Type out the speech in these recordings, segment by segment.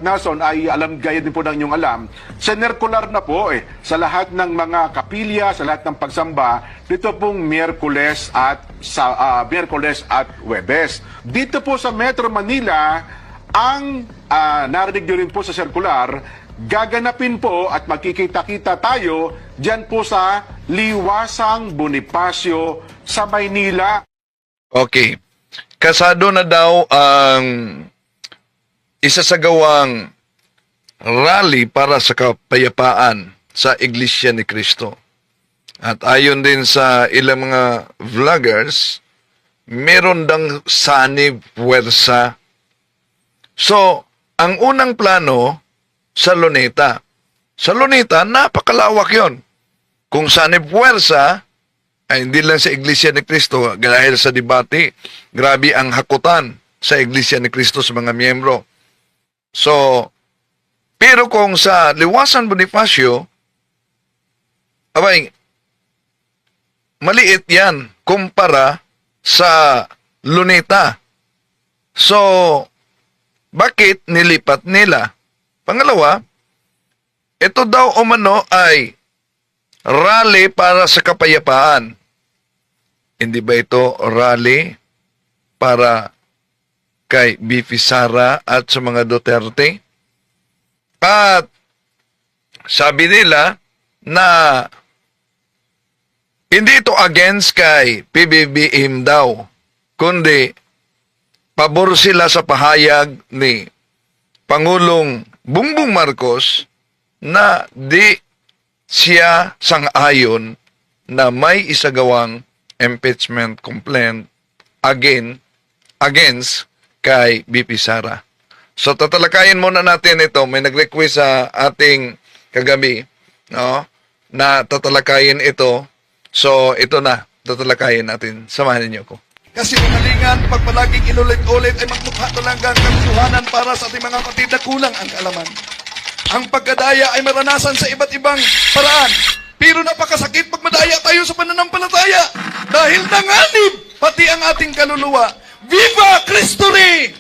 Nason ay alam gaya din po ng inyong alam, sinerkular na po sa lahat ng mga kapilya, sa lahat ng pagsamba, dito pong Miyerkules at Huwebes. Dito po sa Metro Manila, ang narinig nyo rin po sa sirkular, gaganapin po at magkikita-kita tayo dyan po sa Liwasang Bonifacio sa Maynila. Okay. Kasado na daw ang isasagawang rally para sa kapayapaan sa Iglesia ni Cristo. At ayon din sa ilang mga vloggers, meron dang sanib puwersa. So, ang unang plano sa Luneta. Sa Luneta, napakalawak yon. Kung sanib puwersa, ay hindi lang sa Iglesia ni Cristo, dahil sa debate, grabe ang hakutan sa Iglesia ni Cristo sa mga miyembro. So, pero kung sa Liwasan Bonifacio, abay, maliit yan kumpara sa Luneta. So, bakit nilipat nila? Pangalawa, ito daw umano ay rally para sa kapayapaan. Hindi ba ito rally para kay BP Sara at sa mga Duterte? At sabi nila na hindi ito against kay PBBM daw, kundi pabor sila sa pahayag ni Pangulong Bongbong Marcos na di siya sang-ayon na may isagawang impeachment complaint against kay BP Sara. So tatalakayin muna natin ito. May nag-request sa ating kagabi, no, na tatalakayin ito. So ito na, tatalakayin natin. Samahan niyo ko. Kasi kamalingan, pag palaging inulit-ulit ay magmukha talagang kasuhanan para sa ating mga kapatid na kulang ang kaalaman. Ang pagkadaya ay maranasan sa iba't ibang paraan. Pero napakasakit pag madaya tayo sa pananampalataya. Dahil nanganib pati ang ating kaluluwa. Viva Cristo Rey!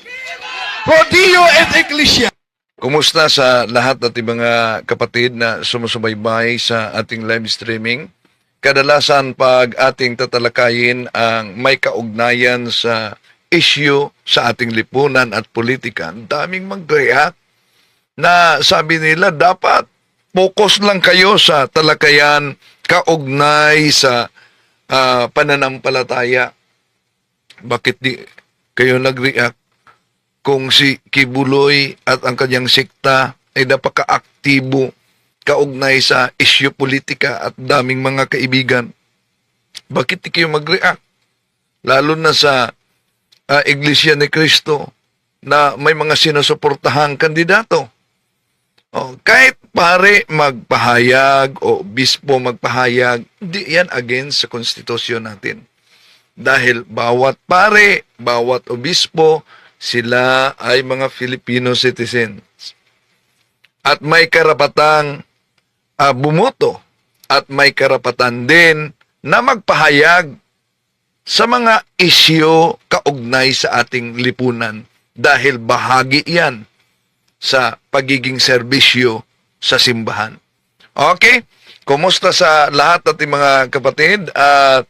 Pro Dio et Ecclesia! Kumusta sa lahat at mga kapatid na sumusubaybay sa ating live streaming? Kadalasan pag ating tatalakayin ang may kaugnayan sa issue sa ating lipunan at politika, daming mag-react na sabi nila dapat focus lang kayo sa talakayan kaugnay sa pananampalataya. Bakit di kayo nag-react kung si Kibuloy at ang kanyang sekta ay napaka-aktibo kaugnay sa isyu politika at daming mga kaibigan? Bakit di kayo mag-react? Lalo na sa Iglesia ni Cristo na may mga sinusuportahang kandidato. Kahit pare magpahayag o bispo magpahayag, hindi yan against sa konstitusyon natin. Dahil bawat pare, bawat obispo, sila ay mga Filipino citizens. At may karapatang bumoto at may karapatan din na magpahayag sa mga isyu kaugnay sa ating lipunan dahil bahagi yan sa pagiging serbisyo sa simbahan. Okay? Kumusta sa lahat ating mga kapatid? At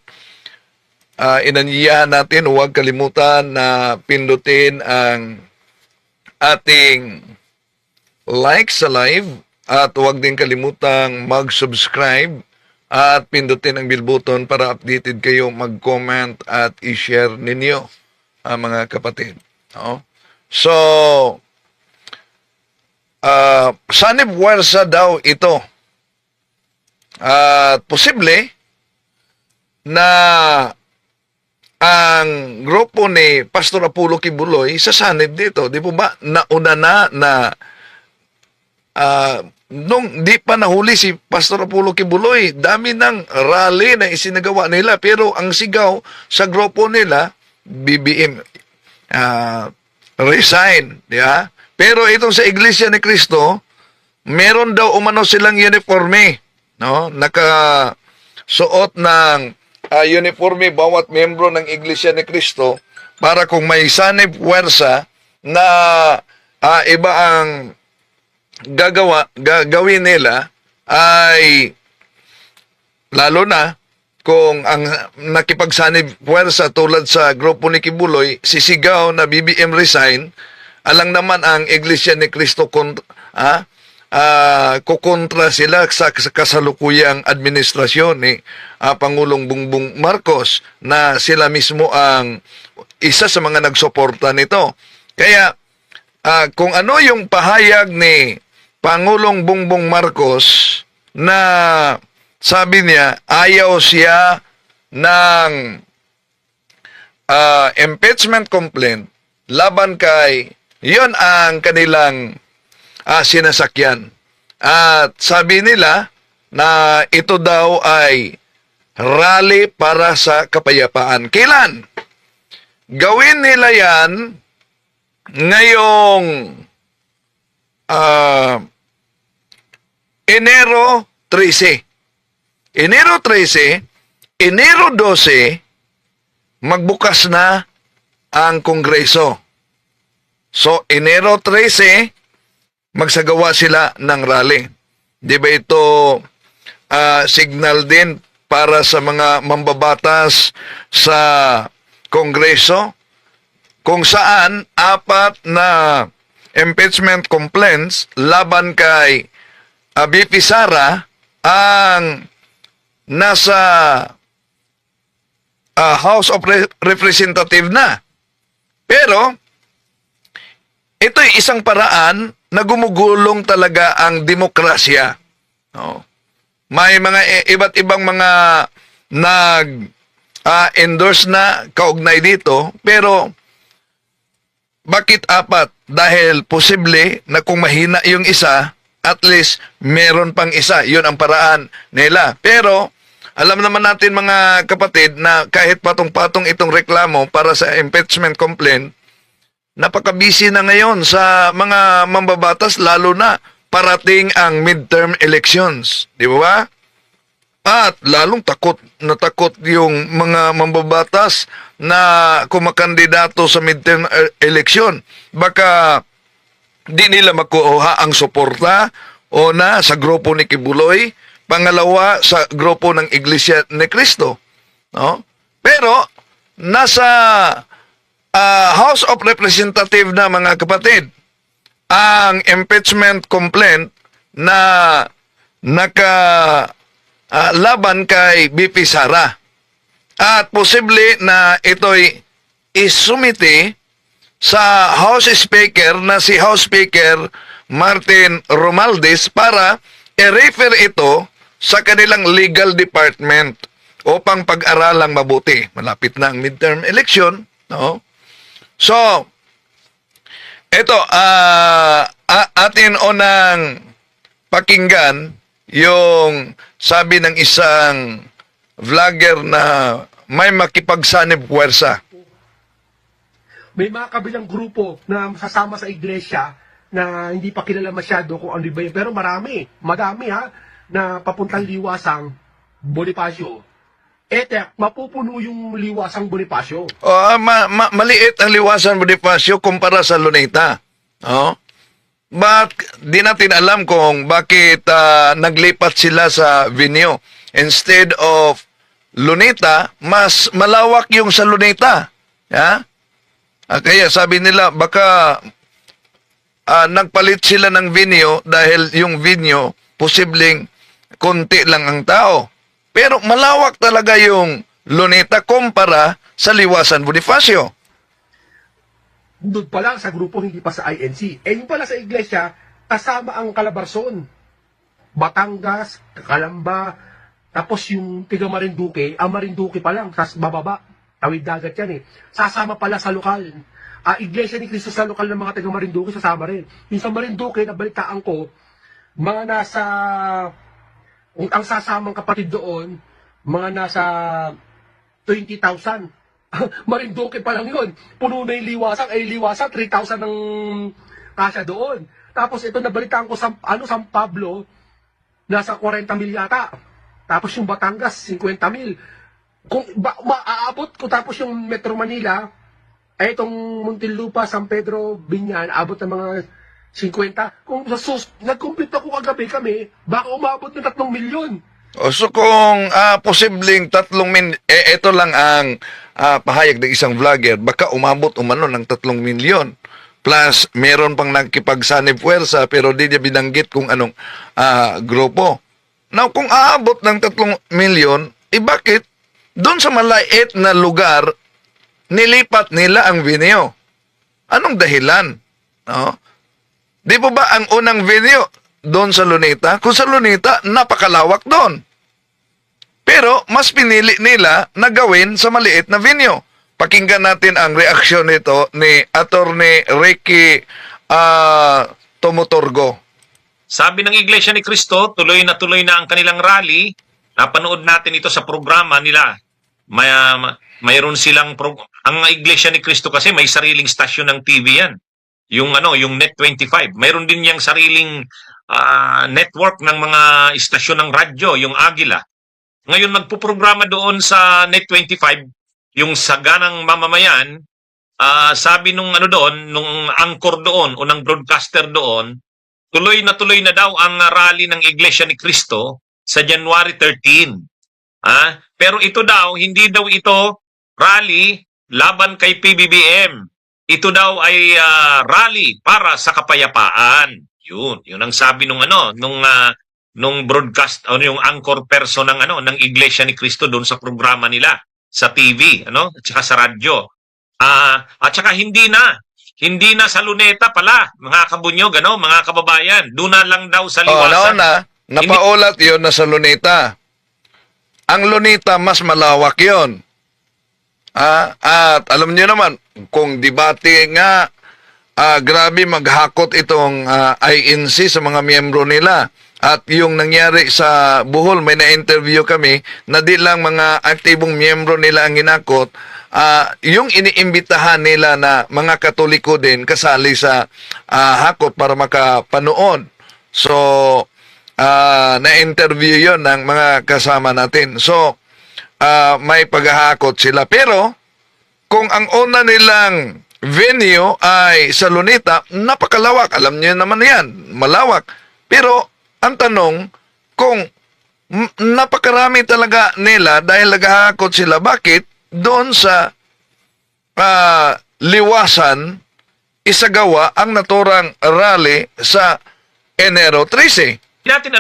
inanyayahan natin, huwag kalimutan na pindutin ang ating like sa live at huwag din kalimutang mag-subscribe at pindutin ang bell button para updated kayo, mag-comment at i-share ninyo mga kapatid. So, sanib puwersa daw ito. At posible na ang grupo ni Pastor Apollo Kibuloy sasanib dito. Di po ba nauna na nung di pa nahuli si Pastor Apollo Kibuloy, dami ng rally na isinagawa nila. Pero ang sigaw sa grupo nila, BBM, resign. Yeah? Pero itong sa Iglesia ni Cristo, meron daw umano silang uniforme. No? Nakasuot ng uniforme bawat miyembro ng Iglesia ni Cristo para kung may sanib puwersa na iba ang gagawin nila ay lalo na kung ang nakipagsanib puwersa tulad sa grupo ni Kibuloy, sisigaw na BBM resign, alang naman ang Iglesia ni Cristo kukontra sila sa kasalukuyang administrasyon ni Pangulong Bongbong Marcos na sila mismo ang isa sa mga nagsuporta nito. Kaya kung ano yung pahayag ni Pangulong Bongbong Marcos na sabi niya ayaw siya ng impeachment complaint laban kay yon ang kanilang sinasakyan. At sabi nila na ito daw ay rally para sa kapayapaan. Kailan? Gawin nila yan ngayong Enero 13. Enero 13, Enero 12, magbukas na ang Kongreso. So, Enero 13, magsagawa sila ng rally. Di ba ito signal din para sa mga mambabatas sa Kongreso kung saan 4 na impeachment complaints laban kay BP Sara ang nasa House of Representative na. Pero ito'y isang paraan na gumugulong talaga ang demokrasya. No? May mga iba't ibang mga nag-endorse na kaugnay dito, pero bakit 4? Dahil posible na kung mahina yung isa, at least meron pang isa. Yun ang paraan nila. Pero alam naman natin mga kapatid na kahit patong-patong itong reklamo para sa impeachment complaint, napaka-busy na ngayon sa mga mambabatas, lalo na parating ang midterm elections. Di ba? At lalong takot yung mga mambabatas na kumakandidato sa midterm election. Baka di nila makuha ang suporta o na sa grupo ni Kibuloy, pangalawa sa grupo ng Iglesia ni Cristo. No? Pero nasa House of Representative na mga kapatid ang impeachment complaint na laban kay BP Sara. At posible na ito'y isumiti sa House Speaker na si House Speaker Martin Romualdez para i-refer ito sa kanilang legal department upang pag-aralang mabuti. Malapit na ang midterm election, no? So, ito, atin unang pakinggan yung sabi ng isang vlogger na may makipagsanib puwersa. May mga kabilang grupo na sasama sa iglesia na hindi pa kilala masyado kung ano ba yun. Pero madami na papuntang liwasang Bonifacio. Mapupuno yung liwasang Bonifacio. Maliit ang liwasan Bonifacio kumpara sa Luneta. Oh? Di natin alam kung bakit naglipat sila sa Vinio. Instead of Luneta, mas malawak yung sa Luneta. Yeah? Kaya sabi nila, baka nagpalit sila ng Vinio dahil yung Vinio, posibleng konti lang ang tao. Pero malawak talaga yung Luneta kumpara sa liwasan Bonifacio. Doon pa lang sa grupo, hindi pa sa INC. Yung pala sa iglesia, kasama ang Calabarzon, Batangas, Calamba, tapos yung tiga Marinduque, ang Marinduque pa lang, sa bababa, tawid dagat yan sasama pala sa lokal. Iglesia ni Cristo sa lokal ng mga taga Marinduque, sasama rin. Yung sa Marinduque, nabalitaan ko, mga nasa, ang sasamang kapatid doon, mga nasa 20,000. Marinduque pa lang yun. Puno na yung liwasan. Liwasan, 3,000 ng kasya doon. Tapos ito, nabalitaan ko sa San Pablo, nasa 40,000 yata. Tapos yung Batangas, 50,000. Kung maaabot ko, tapos yung Metro Manila, itong Muntinlupa, San Pedro, Binyan, abot ng mga 50. Kung sa nag-complete ako kagabi kami, baka umabot ng 3 milyon. O, so kung posibleng 3 ito lang ang pahayag ng isang vlogger, baka umabot umano ng 3 milyon. Plus, meron pang nagkipagsanib puwersa pero di niya binanggit kung anong grupo. Now, kung aabot ng 3 milyon, bakit doon sa malait na lugar, nilipat nila ang venue? Anong dahilan? No? Di po ba ang unang venue doon sa Luneta? Kung sa Luneta, napakalawak doon. Pero mas pinili nila na gawin sa maliit na venue. Pakinggan natin ang reaksyon nito ni Attorney Ricky Tomotorgo. Sabi ng Iglesia ni Cristo, tuloy na ang kanilang rally. Napanood natin ito sa programa nila. Mayroon silang ang Iglesia ni Cristo kasi may sariling stasyon ng TV yan. Yung Net25. Mayroon din yang sariling network ng mga istasyon ng radyo, yung Agila. Ngayon magpuprograma doon sa Net25, yung saganang mamamayan, sabi nung nung anchor doon o ng broadcaster doon, tuloy na daw ang rally ng Iglesia ni Cristo sa January 13. Pero ito daw, hindi daw ito rally laban kay PBBM. Ito daw ay rally para sa kapayapaan. Yun ang sabi nung nung broadcast yung anchor person ng Iglesia ni Cristo doon sa programa nila sa TV, at saka sa radyo. At saka hindi na sa Luneta pala, mga kabunyog, mga kababayan. Doon na lang daw sa Liwasan. Napaulat yun na sa Luneta. Ang Luneta, mas malawak yun. At alam niyo naman, kung debate nga, grabe maghakot itong INC sa mga miyembro nila. At yung nangyari sa Bohol, may na-interview kami na di lang mga aktibong miyembro nila ang ginakot, yung iniimbitahan nila na mga Katoliko din kasali sa hakot para makapanood. So, na-interview yon ng mga kasama natin. So, may paghahakot sila. Pero, kung ang una nilang venue ay sa Luneta, napakalawak. Alam niyo naman yan, malawak. Pero, ang tanong, kung napakarami talaga nila dahil naghahakot sila, bakit doon sa Liwasan isagawa ang naturang rally sa Enero 13? Hindi natin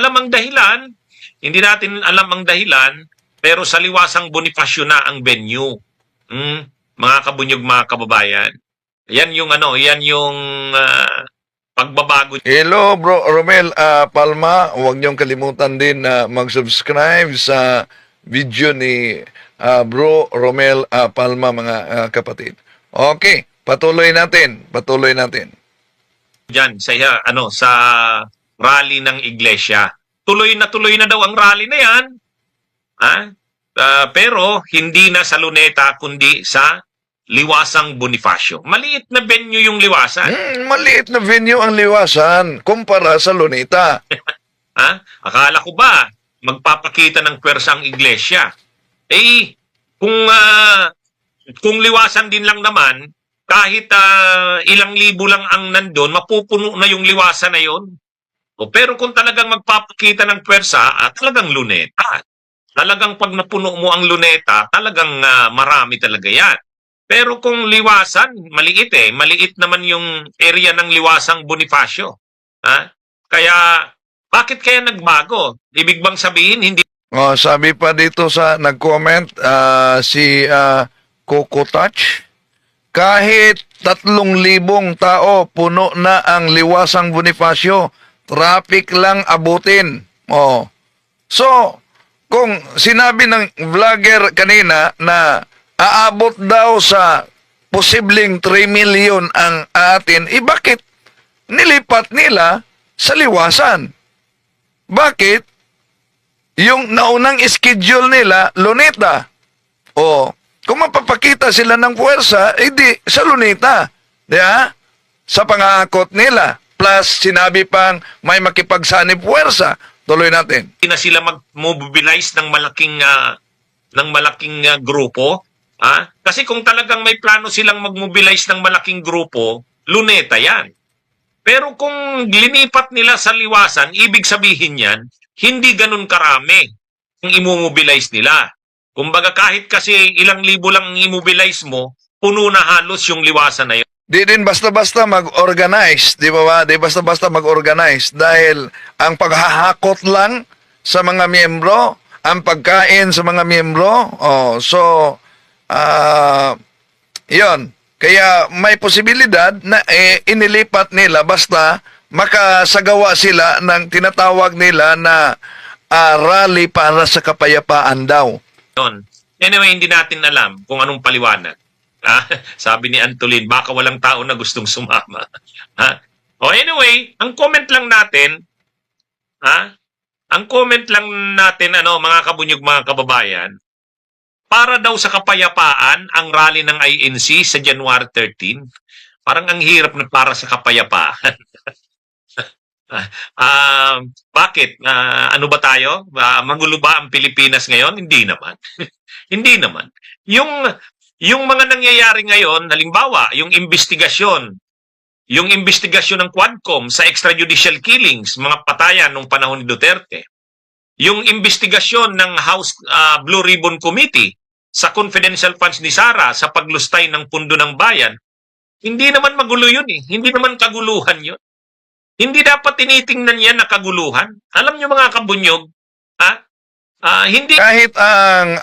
alam ang dahilan, pero sa Liwasang Bonifacio na ang venue. Mga kabunyog, mga kababayan. Yan yung pagbabago. Hello, Bro Romel Palma. Huwag niyong kalimutan din na mag-subscribe sa video ni Bro Romel Palma, mga kapatid. Okay, patuloy natin. Diyan sa rally ng iglesia. Tuloy na daw ang rally na yan. Pero hindi na sa Luneta kundi sa Liwasang Bonifacio. Maliit na venue yung Liwasan. Maliit na venue ang Liwasan kumpara sa Luneta. Akala ko ba magpapakita ng pwersa ang iglesia? Kung Liwasan din lang naman, kahit ilang libo lang ang nandun, mapupuno na yung Liwasan na yun. Pero kung talagang magpapakita ng pwersa, talagang Luneta. Talagang pag napuno mo ang Luneta, talagang marami talaga yan. Pero kung Liwasan, maliit Maliit naman yung area ng Liwasang Bonifacio. Kaya, bakit kaya nagbago? Ibig bang sabihin, hindi... Sabi pa dito sa nag-comment, si Coco Touch, kahit 3,000 tao, puno na ang Liwasang Bonifacio, traffic lang abutin. So, kung sinabi ng vlogger kanina na aabot daw sa posibleng 3 million ang atin, bakit nilipat nila sa Liwasan? Bakit yung naunang schedule nila, Luneta? Kung mapapakita sila ng puwersa, di sa Luneta. Diba? Sa pangakot nila. Plus, sinabi pang may makipagsanib puwersa. Tuloy natin. Hindi na sila mag-mobilize ng malaking grupo. Kasi kung talagang may plano silang mag-mobilize ng malaking grupo, Luneta yan. Pero kung linipat nila sa liwasan, ibig sabihin yan, hindi ganun karami ang immobilize nila. Kumbaga kahit kasi ilang libo lang ang immobilize mo, puno na halos yung liwasan na yun. Di din basta-basta mag-organize, di ba ba? Di basta-basta mag-organize dahil ang paghahakot lang sa mga miyembro, ang pagkain sa mga miyembro, yon. Kaya may posibilidad na inilipat nila basta makasagawa sila ng tinatawag nila na rally para sa kapayapaan daw. Yun. Anyway, hindi natin alam kung anong paliwanag. Sabi ni Antolin, baka walang tao na gustong sumama. Anyway, ang comment lang natin, mga kabunyog, mga kababayan, para daw sa kapayapaan ang rally ng INC sa January 13. Parang ang hirap na para sa kapayapaan. Bakit? Ano ba tayo? Magulo ba ang Pilipinas ngayon? Hindi naman. Hindi naman. Yung mga nangyayari ngayon, halimbawa, yung investigasyon ng Quadcom sa extrajudicial killings, mga patayan nung panahon ni Duterte, yung investigasyon ng House Blue Ribbon Committee sa confidential funds ni Sara sa paglustay ng pundo ng bayan, hindi naman magulo yun eh. Hindi naman kaguluhan yun. Hindi dapat tinitingnan yan na kaguluhan. Alam nyo mga kabunyog, hindi... Kahit ang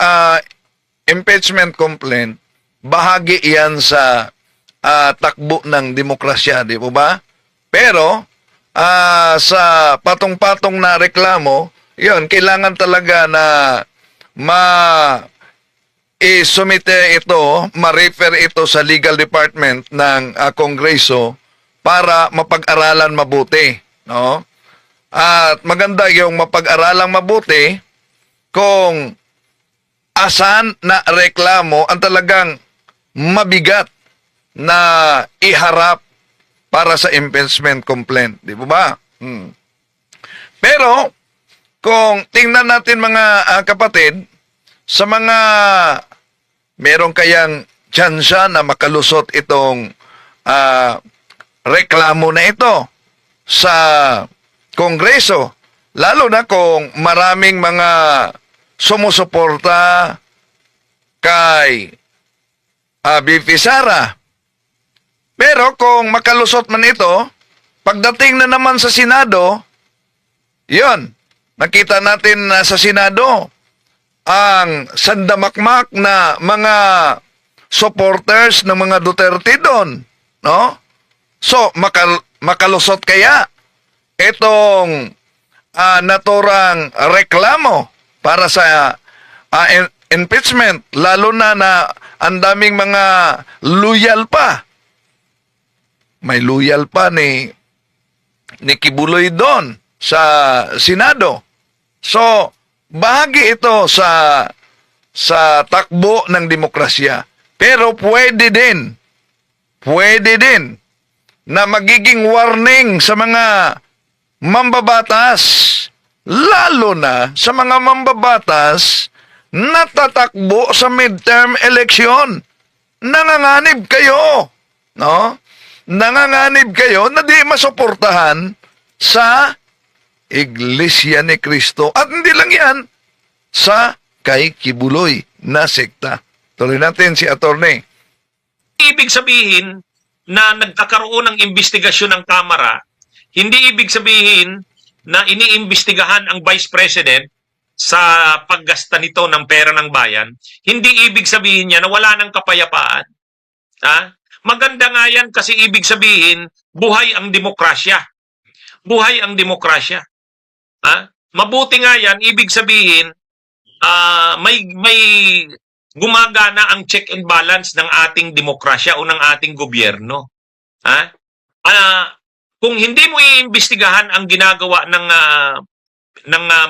impeachment complaint, bahagi yan sa takbo ng demokrasya, di po ba? Pero sa patong-patong na reklamo, yun, kailangan talaga na i-sumite ito, ma-refer ito sa legal department ng Kongreso para mapag-aralan mabuti, no? At maganda yung mapag-aralan mabuti kung asan na reklamo ang talagang mabigat na iharap para sa impeachment complaint, di ba? Pero kung tingnan natin mga kapatid, sa mga meron kayang tsansa na makalusot itong reklamo na ito sa Kongreso, lalo na kung maraming mga sumusuporta kay BP Sara. Pero kung makalusot man ito, pagdating na naman sa Senado, yon, nakita natin na sa Senado, ang sandamakmak na mga supporters ng mga Duterte doon, no? So, makalusot kaya itong naturang reklamo para sa impeachment, lalo na ang daming mga loyal pa. May loyal pa ni Kibuloy doon sa Senado. So, bahagi ito sa takbo ng demokrasya. Pero pwede din na magiging warning sa mga mambabatas, lalo na sa mga mambabatas na tatakbo sa midterm election. Nanganganib kayo, no? Nanganganib kayo na di masuportahan sa Iglesia ni Cristo. At hindi lang yan, sa kay Kibuloy na sekta. Tuloy natin si Attorney. Ibig sabihin na nagkakaroon ng investigasyon ng Kamara, hindi ibig sabihin na iniimbestigahan ang Vice President sa paggasta nito ng pera ng bayan. Hindi ibig sabihin niya na wala ng kapayapaan. Maganda nga yan kasi ibig sabihin, buhay ang demokrasya. Buhay ang demokrasya. Mabuti nga yan, ibig sabihin, may gumagana ang check and balance ng ating demokrasya o ng ating gobyerno. Kung hindi mo iimbestigahan ang ginagawa ng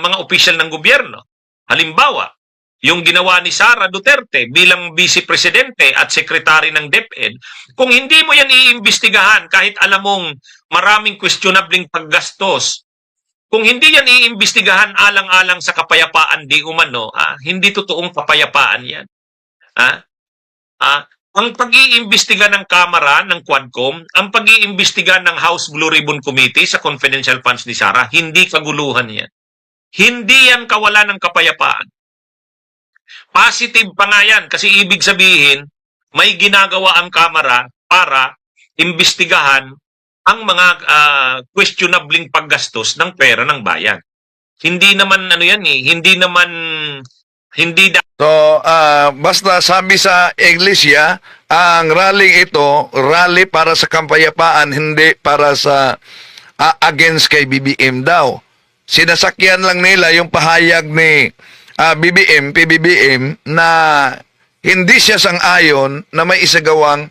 mga opisyal ng gobyerno, halimbawa, yung ginawa ni Sara Duterte bilang Vice Presidente at Secretary ng DepEd, kung hindi mo yan iimbestigahan kahit alam mong maraming questionabling paggastos, kung hindi yan iimbestigahan alang-alang sa kapayapaan di umano, hindi totoong kapayapaan yan. ang pag-iimbestiga ng Kamara ng Quadcom, ang pag-iimbestiga ng House Blue Ribbon Committee sa confidential funds ni Sara, hindi kaguluhan yan. Hindi yan kawalan ng kapayapaan. Positive pa nga yan kasi ibig sabihin, may ginagawa ang Kamara para imbestigahan ang mga questionabling paggastos ng pera ng bayan. Hindi naman ano yan eh, hindi So, basta sabi sa iglesia, ang rally ito, rally para sa kapayapaan, hindi para sa against kay BBM daw. Sinasakyan lang nila yung pahayag ni PBBM na hindi siya sang-ayon na may isagawang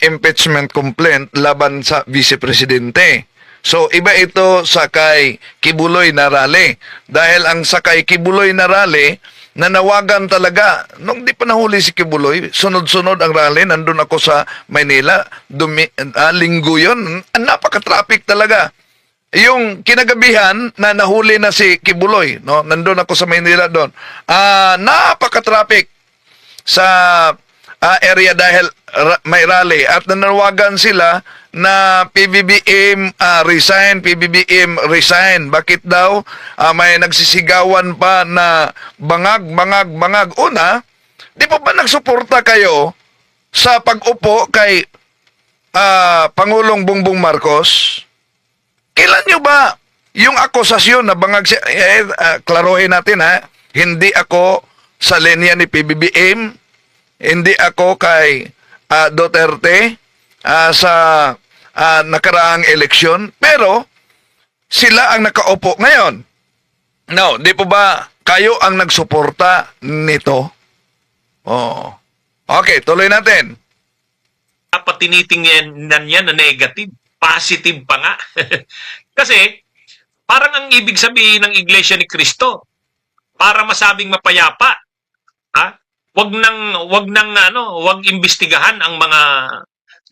impeachment complaint laban sa Vice Presidente. So, iba ito sa kay Kibuloy na rally. Dahil ang sa kay Kibuloy na rally, nanawagan talaga. Nung di pa nahuli si Kibuloy, sunod-sunod ang rally. Nandun ako sa Maynila. Linggo yun. Napaka-traffic talaga. Yung kinagabihan na nahuli na si Kibuloy, no? Nandun ako sa Maynila doon. Napaka-traffic sa area dahil may rally. At nanawagan sila na PBBM resign. Bakit daw? May nagsisigawan pa na bangag. Una, di pa ba nagsuporta kayo sa pag-upo kay Pangulong Bongbong Marcos? Kailan nyo ba yung akusasyon na bangag siya? Klaruhin natin ha. Hindi ako sa linya ni PBBM. Hindi ako kay Duterte sa nakaraang eleksyon, pero sila ang nakaupo ngayon. No, di po ba kayo ang nagsuporta nito? Oh. Okay, tuloy natin. dapat tinitingnan yan na negative. Positive pa nga. Kasi, parang ang ibig sabihin ng Iglesia ni Cristo, para masabing mapayapa, wag imbestigahan ang mga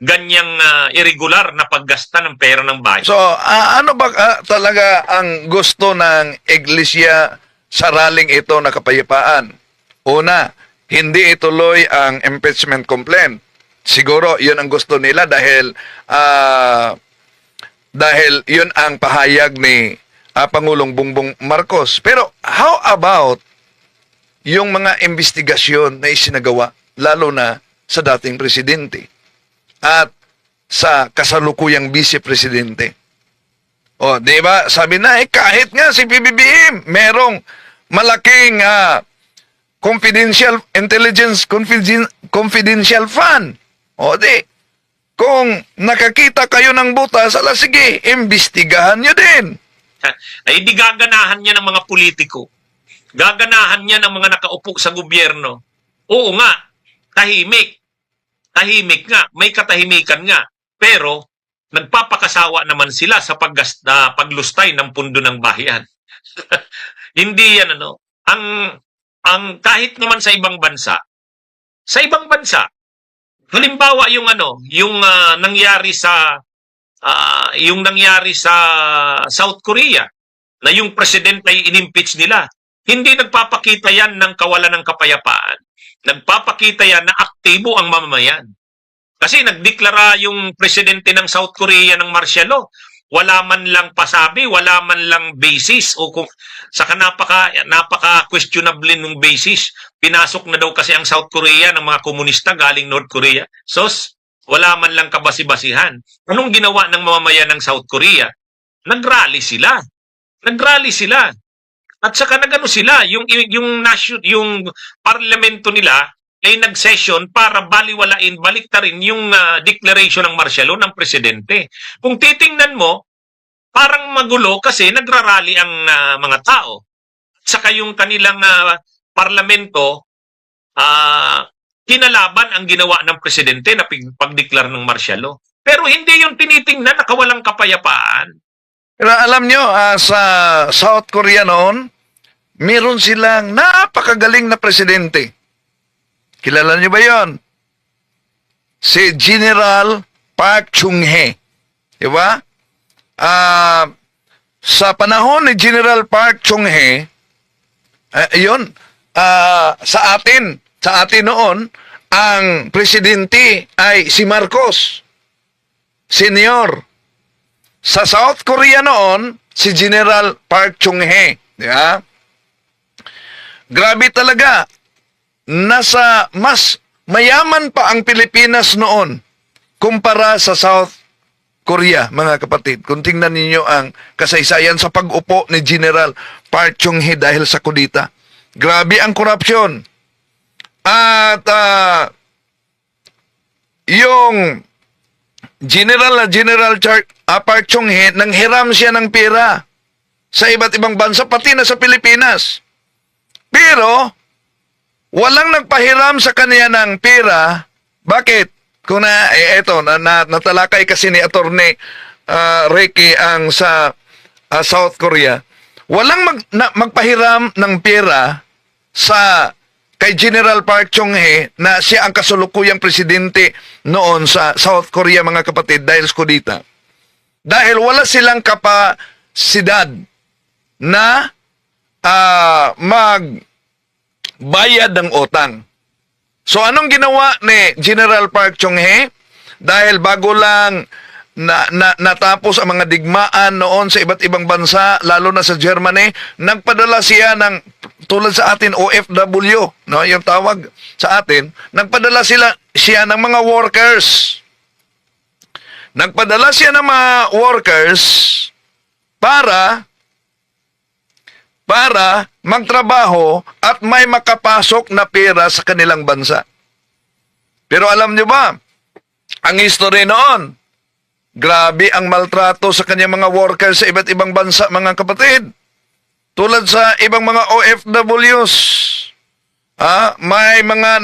ganyang irregular na paggasta ng pera ng bayan. So, ano ba talaga ang gusto ng iglesia sa rallying ito na kapayapaan? Una, hindi ituloy ang impeachment complaint. Siguro, yun ang gusto nila dahil yun ang pahayag ni Pangulong Bongbong Marcos. Pero, how about yung mga investigasyon na isinagawa, lalo na sa dating presidente at sa kasalukuyang vice-presidente? O, di ba? Sabi na, kahit nga si PBBM, merong malaking confidential intelligence, confidential fund. O, di, kung nakakita kayo ng butas, sige, imbestigahan nyo din. Ay di gaganahan niya ng mga politiko. Gaganahan niya ng mga nakaupo sa gobyerno. Oo nga, tahimik. Tahimik nga, may katahimikan nga. Pero, nagpapakasawa naman sila sa paglustay ng pundo ng bayan. Hindi yan ang kahit naman sa ibang bansa, halimbawa yung nangyari sa South Korea, na yung presidente ay inimpeach nila. Hindi nagpapakita yan ng kawalan ng kapayapaan. Nagpapakita yan na aktibo ang mamamayan. Kasi nagdeklara yung presidente ng South Korea ng martial law. Wala man lang pasabi, wala man lang basis, o kung saka napaka-questionable nung basis. Pinasok na daw kasi ang South Korea ng mga komunista galing North Korea. Wala man lang kabasi-basihan. Anong ginawa ng mamamayan ng South Korea? Nagrally sila. At saka nagano sila, yung parlamento nila ay nag-session para baliktarin yung declaration ng martial law ng presidente. Kung titingnan mo, parang magulo kasi nagrarally ang mga tao. At saka yung kanilang parlamento, kinalaban ang ginawa ng presidente na pag-declare ng martial law. Pero hindi yung tinitingnan na kawalang kapayapaan. Pero alam nyo, sa South Korea noon, meron silang napakagaling na presidente. Kilala niyo ba yon? Si General Park Chung-hee. Diba? Sa panahon ni General Park Chung-hee, sa atin noon, ang presidente ay si Marcos Senior. Sa South Korea noon, si General Park Chung-hee. Di ba? Grabe talaga. Nasa mas mayaman pa ang Pilipinas noon kumpara sa South Korea, mga kapatid. Kung tingnan ninyo ang kasaysayan sa pag-upo ni General Park Chung-hee dahil sa kudita. Grabe ang korupsyon. At yung General Park Chung-hee, nanghiram siya ng pera sa iba't ibang bansa, pati na sa Pilipinas. Pero, walang nagpahiram sa kanya ng pera. Bakit? Kung natalakay kasi ni Attorney Ricky ang sa South Korea. Walang magpahiram ng pera kay General Park Chung-hee na siya ang kasulukuyang presidente noon sa South Korea, mga kapatid, dahil sa kudita. Dahil wala silang kapasidad na magbayad ng utang. So anong ginawa ni General Park Chung-hee? Dahil bago lang natapos ang mga digmaan noon sa iba't ibang bansa, lalo na sa Germany, nagpadala siya ng, tulad sa atin, OFW, no, yung tawag sa atin, nagpadala siya ng mga workers. Nagpadala siya ng mga workers para magtrabaho at may makapasok na pera sa kanilang bansa. Pero alam nyo ba, ang history noon, grabe ang maltrato sa kanyang mga workers sa iba't ibang bansa, mga kapatid. Tulad sa ibang mga OFWs, may mga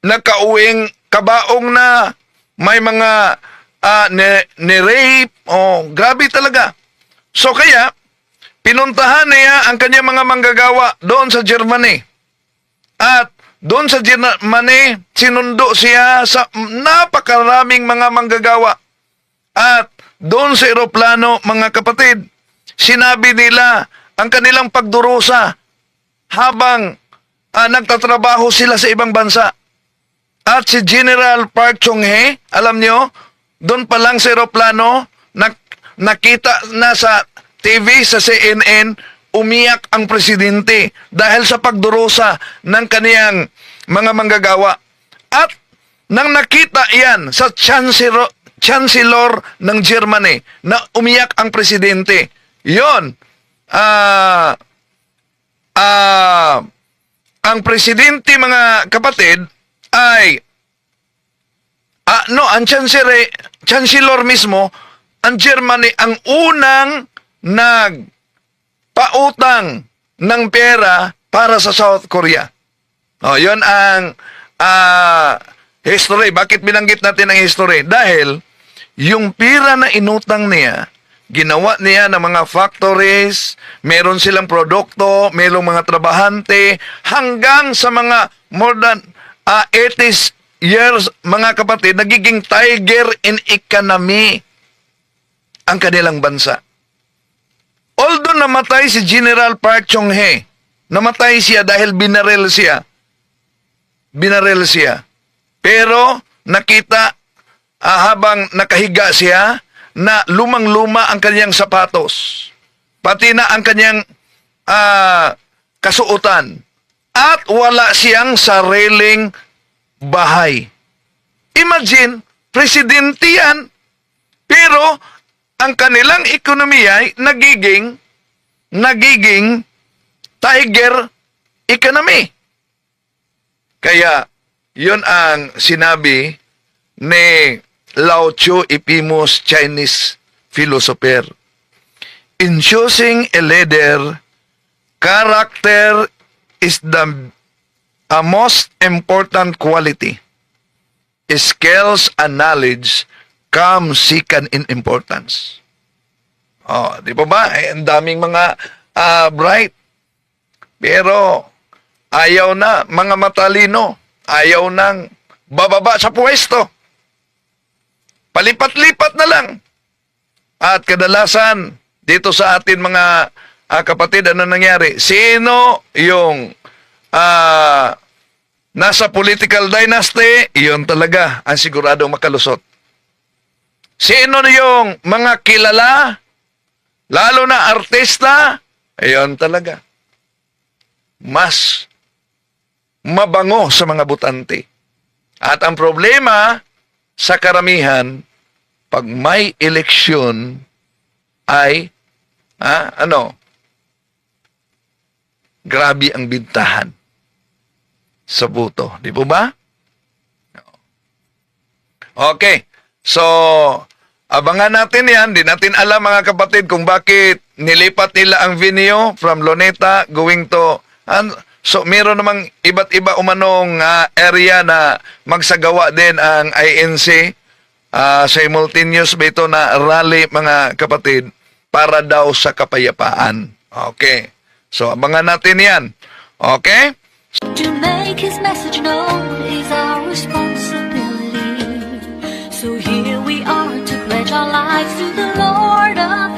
nakauwing kabaong na, may mga ni-rape, grabe talaga. So kaya, pinuntahan niya ang kanyang mga manggagawa doon sa Germany. At doon sa Germany, sinundo siya sa napakaraming mga manggagawa. At doon sa eroplano, mga kapatid, sinabi nila ang kanilang pagdurusa habang nagtatrabaho sila sa ibang bansa. At si General Park Chung-hee, alam nyo, doon pa lang sa eroplano, nakita na sa TV, sa CNN, umiyak ang presidente dahil sa pagdurusa ng kaniyang mga manggagawa. At nang nakita yan sa Chancellor ng Germany na umiyak ang presidente, yon, ang presidente, mga kapatid, ay ang Chancellor mismo, ang Germany, ang unang nagpautang ng pera para sa South Korea. Yon ang history. Bakit binanggit natin ang history? Dahil yung pera na inutang niya, ginawa niya ng mga factories, meron silang produkto, merong mga trabahante, hanggang sa mga more than 80 years, mga kapatid, nagiging tiger in economy ang kanilang bansa. Although namatay si General Park Chung-hee, namatay siya dahil binaril siya. Pero nakita habang nakahiga siya na lumang-luma ang kanyang sapatos. Pati na ang kanyang kasuotan. At wala siyang sariling bahay. Imagine, presidente yan, pero ang kanilang ekonomiya ay nagiging tiger economy. Kaya, yun ang sinabi ni Lao Tzu, a famous Chinese philosopher. In choosing a leader, character is the most important quality. Skills and knowledge come second in importance. Di ba? Ang daming mga bright. Pero ayaw na, mga matalino, ayaw nang bababa sa pwesto. Palipat-lipat na lang. At kadalasan, dito sa atin mga kapatid, ano nangyari? Sino yung nasa political dynasty, iyon talaga ang siguradong makalusot. Sino yung mga kilala, lalo na artista, iyon talaga. Mas mabango sa mga butante. At ang problema sa karamihan, pag may eleksyon ay grabe ang bintahan sa boto. Di po ba? Okay. So, abangan natin yan. Di natin alam mga kapatid kung bakit nilipat nila ang venue from Luneta going to... So, meron namang iba't iba umanong area na magsagawa din ang INC. Simultaneous ba ito na rally, mga kapatid, para daw sa kapayapaan. Okay. So, abangan natin yan. Okay? To make his message known is our responsibility. So here we are to pledge our lives to the Lord of